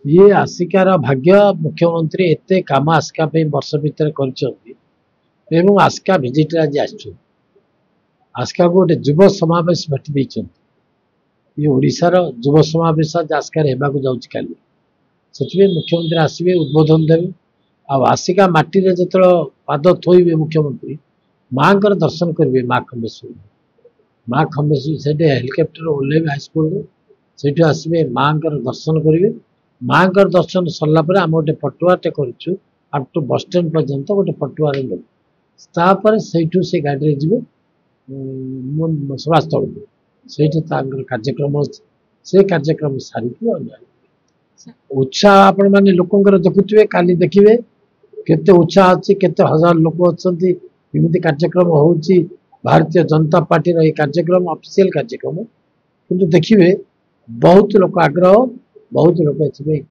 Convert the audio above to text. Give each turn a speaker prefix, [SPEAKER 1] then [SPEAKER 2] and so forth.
[SPEAKER 1] ये आसिकार भाग्य मुख्यमंत्री एते काम आसिका वर्ष भितर आसिका भिजिट आज आसिका को गोटे युव समावेश भेटी ये ओडिशार युव समावेश आज आसिकार हेबाकु जाउछि काली से मुख्यमंत्री आसवे उद्बोधन देवे आसिका माटी रे जतल पाद थोइबे मुख्यमंत्री माँ दर्शन करेंगे माँ खम्बेश्वरी से हेलिकप्टर ओह्लैबे हाईस्कल से आसवे माँ दर्शन करेंगे माँ दर्शन सरला आम गोटे पटुआटे करूँ अप टू बस स्टैंड पर्यंत गोटे पटुआ तापर से गाड़ी जी सभास्थल से कार्यक्रम अच्छे से कार्यक्रम सारिकी उत्साह आपण मैंने लोकंर देखुए काली देखिए केते उत्साह अच्छी केते हजार लोक अच्छा एमती कार्यक्रम हो भारतीय जनता पार्टी कार्यक्रम ऑफिशियल कार्यक्रम किंतु देखिए बहुत लोक आग्रह बहुत लोक